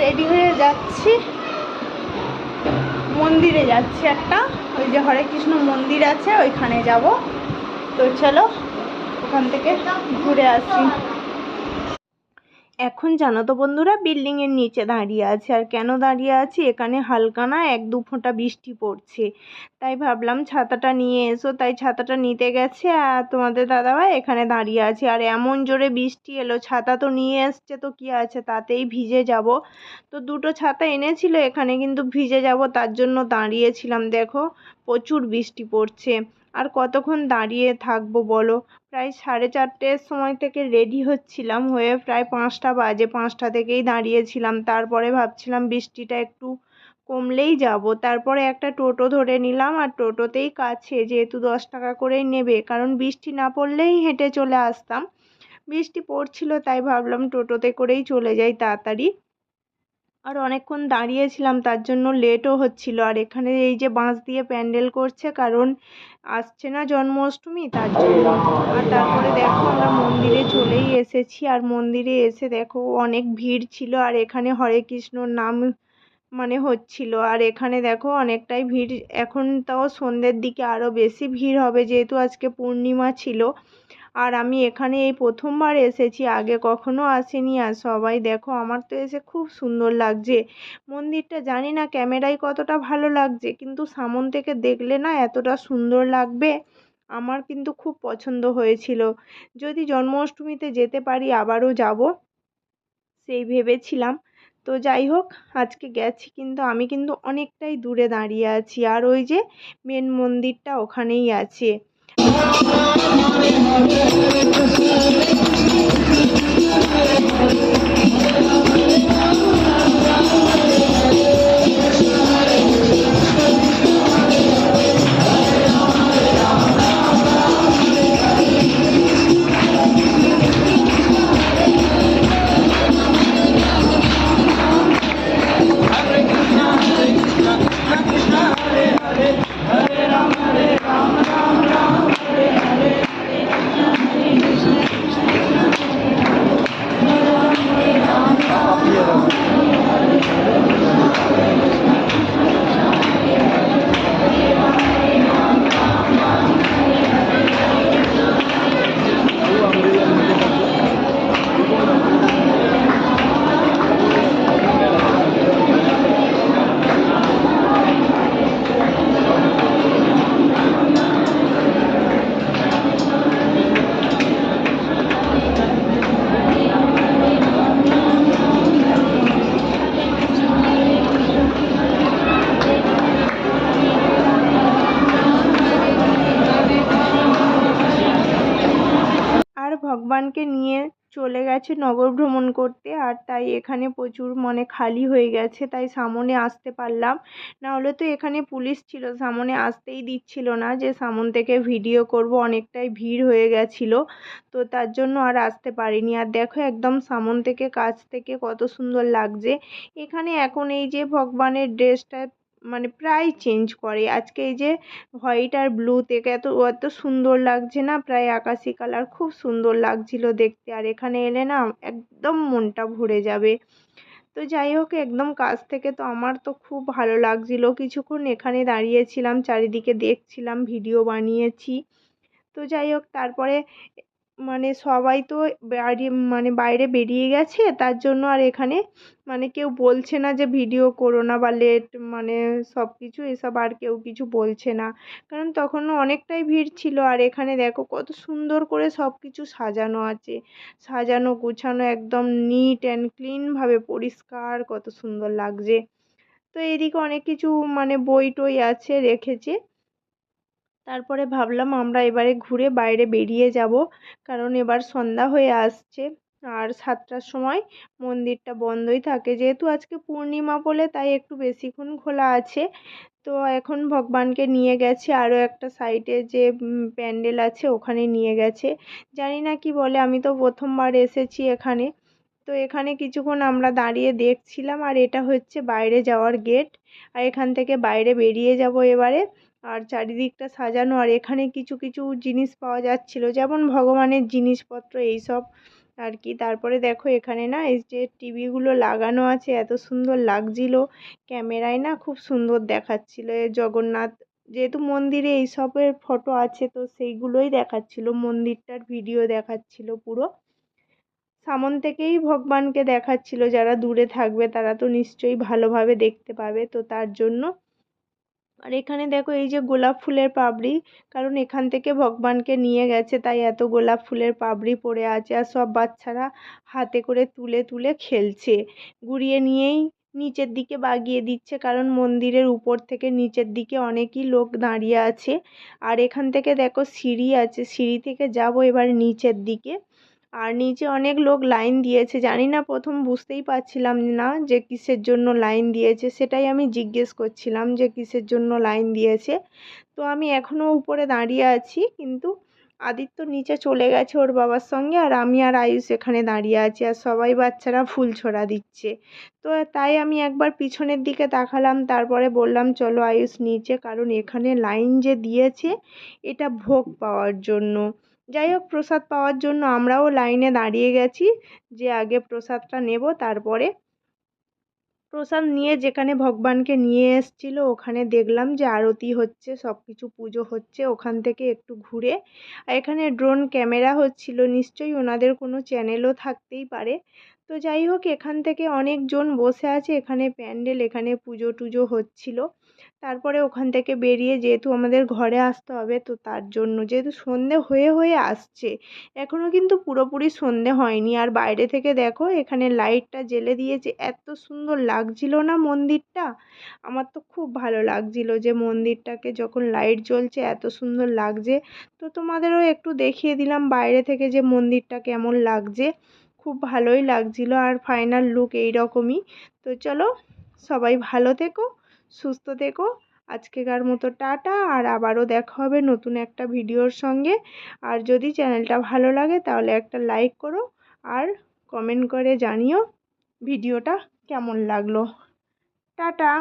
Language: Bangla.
রেডি হয়ে যাচ্ছি, মন্দিরে যাচ্ছি একটা, ওই যে হরে কৃষ্ণ মন্দির আছে ওইখানে যাব। তো চলো ওখান থেকে ঘুরে আসি। এখন জানো তো বন্ধুরা, বিল্ডিংয়ের নিচে দাঁড়িয়ে আছে। আর কেন দাঁড়িয়ে আছি, এখানে হালকা না 1-2 ফোঁটা বৃষ্টি পড়ছে, তাই ভাবলাম ছাতাটা নিয়ে এসো। তাই ছাতাটা নিতে গেছে আর তোমাদের দাদাভাই এখানে দাঁড়িয়ে আছে। আর এমন জোরে বৃষ্টি এলো, ছাতা তো নিয়ে এসছে তো কি আছে, তাতেই ভিজে যাব। তো দুটো ছাতা এনেছিল, এখানে কিন্তু ভিজে যাব তার জন্য দাঁড়িয়েছিলাম। দেখো প্রচুর বৃষ্টি পড়ছে, আর কতক্ষণ দাঁড়িয়ে থাকবো বলো। প্রায় 4:30 সময় থেকে রেডি হচ্ছিলাম, হয়ে প্রায় 5টা বাজে, 5টা থেকেই দাঁড়িয়েছিলাম। তারপরে ভাবছিলাম বৃষ্টিটা একটু কমলেই যাব। তারপরে একটা টোটো ধরে নিলাম, আর টোটোতেই কাছে, যেহেতু 10 টাকা করেই নেবে, কারণ বৃষ্টি না পড়লেই হেঁটে চলে আসতাম। বৃষ্টি পড়ছিল তাই ভাবলাম টোটোতে করেই চলে যাই তাড়াতাড়ি। আর অনেকক্ষণ দাঁড়িয়েছিলাম তার জন্য লেটও হচ্ছিল। আর এখানে এই যে বাঁশ দিয়ে প্যান্ডেল করছে, কারণ আসছে না জন্মাষ্টমী, তার জন্য। আর তারপরে দেখো আমরা মন্দিরে চলেই এসেছি। আর মন্দিরে এসে দেখো অনেক ভিড় ছিল, আর এখানে হরে কৃষ্ণর নাম হচ্ছিল। আর এখানে দেখো অনেকটাই ভিড়, এখন তাও সন্ধ্যের দিকে আরও বেশি ভিড় হবে, যেহেতু আজকে পূর্ণিমা ছিল। আর আমি এখানে এই প্রথমবার এসেছি, আগে কখনো আসিনি। আর সবাই দেখো, আমার তো এসে খুব সুন্দর লাগছে মন্দিরটা। জানি না ক্যামেরায় কতটা ভালো লাগছে, কিন্তু সামন থেকে দেখলে না এতটা সুন্দর লাগবে। আমার কিন্তু খুব পছন্দ হয়েছিল। যদি জন্মাষ্টমীতে যেতে পারি আবারও যাব, সেই ভেবেছিলাম। তো যাই হোক, আজকে গেছি, কিন্তু আমি কিন্তু অনেকটাই দূরে দাঁড়িয়ে আছি। আর ওই যে মেন মন্দিরটা ওখানেই আছে। ভগবানকে নিয়ে চলে গেছে নগর ভ্রমণ করতে। আর তাই এখানে প্রচুর খালি হয়ে গেছে, তাই সামনে আসতে পারলাম। না হলে তো এখানে পুলিশ ছিল, সামনে আসতেই দিচ্ছিল না, যে সামন থেকে ভিডিও করব, অনেকটাই ভিড় হয়ে গেছিল। তো তার জন্য আর আসতে পারিনি। আর দেখো একদম সামন থেকে, কাছ থেকে কত সুন্দর লাগছে। এখানে এখন এই যে ভগবানের ড্রেসটা প্রায় চেঞ্জ করে। আজকে এই যে হোয়াইট আর ব্লু থেকে এত এত সুন্দর লাগছে না, প্রায় আকাশি কালার, খুব সুন্দর লাগছিল দেখতে। আর এখানে এলে না একদম মনটা ভরে যাবে। তো যাই হোক, একদম কাছ থেকে তো আমার তো খুব ভালো লাগছিল। কিছুক্ষণ এখানে দাঁড়িয়েছিলাম, চারিদিকে দেখছিলাম, ভিডিও বানিয়েছি। তো যাই হোক, তারপরে সবাই তো বাড়ি বাইরে বেরিয়ে গেছে, তার জন্য আর এখানে কেউ বলছে না যে ভিডিও করো না বা লেট, সব কিছু এসব আর কেউ কিছু বলছে না, কারণ তখনও অনেকটাই ভিড় ছিল। আর এখানে দেখো কত সুন্দর করে সব কিছু সাজানো আছে, সাজানো গুছানো, একদম নিট অ্যান্ড ক্লিনভাবে পরিষ্কার, কত সুন্দর লাগছে। তো এদিকে অনেক কিছু বই টই আছে, রেখেছে। তারপরে ভাবলাম আমরা এবারে ঘুরে বাইরে বেরিয়ে যাব, কারণ এবার সন্ধ্যা হয়ে আসছে। আর 7টার সময় মন্দিরটা বন্ধই থাকে, যেহেতু আজকে পূর্ণিমা বলে, তাই একটু বেশিক্ষণ খোলা আছে। তো এখন ভগবানকে নিয়ে গেছে আরও একটা সাইডে, যে প্যান্ডেল আছে ওখানে নিয়ে গেছে। জানি না কি বলে, আমি তো প্রথমবার এসেছি এখানে। তো এখানে কিছুক্ষণ আমরা দাঁড়িয়ে দেখছিলাম। আর এটা হচ্ছে বাইরে যাওয়ার গেট, আর এখান থেকে বাইরে বেরিয়ে যাব এবারে। আর চারিদিকটা সাজানো, আর এখানে কিছু কিছু জিনিস পাওয়া যাচ্ছিল, যেমন ভগবানের জিনিসপত্র এইসব, আর কি। তারপরে দেখো এখানে না এই যে টিভিগুলো লাগানো আছে, এত সুন্দর লাগছিল ক্যামেরায়, না খুব সুন্দর দেখাচ্ছিল। জগন্নাথ যেহেতু মন্দিরে এইসবের ফটো আছে, তো সেইগুলোই দেখাচ্ছিল, মন্দিরটার ভিডিও দেখাচ্ছিল পুরো সামন থেকেই ভগবানকে দেখাচ্ছিল। যারা দূরে থাকবে তারা তো নিশ্চয়ই ভালোভাবে দেখতে পাবে, তো তার জন্য। আর এখানে দেখো এই যে গোলাপ ফুলের পাপড়ি, কারণ এখান থেকে ভগবানকে নিয়ে গেছে, তাই এত গোলাপ ফুলের পাপড়ি পড়ে আছে। আর সব বাচ্চারা হাতে করে তুলে তুলে খেলছে, গুড়িয়ে নিয়েই নিচের দিকে বাগিয়ে দিচ্ছে, কারণ মন্দিরের উপর থেকে নিচের দিকে অনেকই লোক দাঁড়িয়ে আছে। আর এখান থেকে দেখো সিঁড়ি আছে, সিঁড়ি থেকে যাবো এবার নিচের দিকে। আর নিচে অনেক লোক লাইন দিয়েছে, জানি না, প্রথম বুঝতেই পারছিলাম না যে কিসের জন্য লাইন দিয়েছে, সেটাই আমি জিজ্ঞেস করছিলাম যে কিসের জন্য লাইন দিয়েছে। তো আমি এখনও উপরে দাঁড়িয়ে আছি, কিন্তু আদিত্য নিচে চলে গেছে ওর বাবার সঙ্গে, আর আমি আর আয়ুষ এখানে দাঁড়িয়ে আছি, আর সবাই বাচ্চারা ফুল ছোড়া দিচ্ছে। তো তাই আমি একবার পিছনের দিকে তাকালাম, তারপরে বললাম চলো আয়ুষ নিচে, কারণ এখানে লাইন যে দিয়েছে এটা ভোগ পাওয়ার জন্য। যাই হোক, প্রসাদ পাওয়ার জন্য আমরাও লাইনে দাঁড়িয়ে গেছি, যে আগে প্রসাদটা নেব। তারপরে প্রসাদ নিয়ে যেখানে ভগবানকে নিয়ে এসেছিল ওখানে দেখলাম যে আরতি হচ্ছে, সব কিছু পুজো হচ্ছে। ওখান থেকে একটু ঘুরে, আর এখানে ড্রোন ক্যামেরা হচ্ছিল, নিশ্চয়ই ওনাদের কোনো চ্যানেলও থাকতেই পারে। তো যাই হোক, এখান থেকে অনেকজন বসে আছে, এখানে প্যান্ডেল, এখানে পুজো টুজো হচ্ছিল। তারপরে ওখান থেকে বেরিয়ে, যেহেতু আমাদের ঘরে আসতে হবে, তো তার জন্য, যেহেতু সন্ধে হয়ে হয়ে আসছে, এখনও কিন্তু পুরোপুরি সন্ধে হয়নি। আর বাইরে থেকে দেখো এখানে লাইটটা জ্বেলে দিয়েছে, এত সুন্দর লাগছিল না মন্দিরটা। আমার তো খুব ভালো লাগছিল যে মন্দিরটাকে যখন লাইট জ্বলছে এত সুন্দর লাগছে। তো তোমাদেরও একটু দেখিয়ে দিলাম বাইরে থেকে যে মন্দিরটা কেমন লাগছে, খুব ভালোই লাগছিল। আর ফাইনাল লুক এই রকমই। তো চলো, সবাই ভালো থেকো, সুস্থ থেকো। আজকেকার মতো টাটা, আর আবারও দেখা হবে নতুন একটা ভিডিওর সঙ্গে। আর যদি চ্যানেলটা ভালো লাগে তাহলে একটা লাইক করো, আর কমেন্ট করে জানিও ভিডিওটা কেমন লাগলো। টাটা।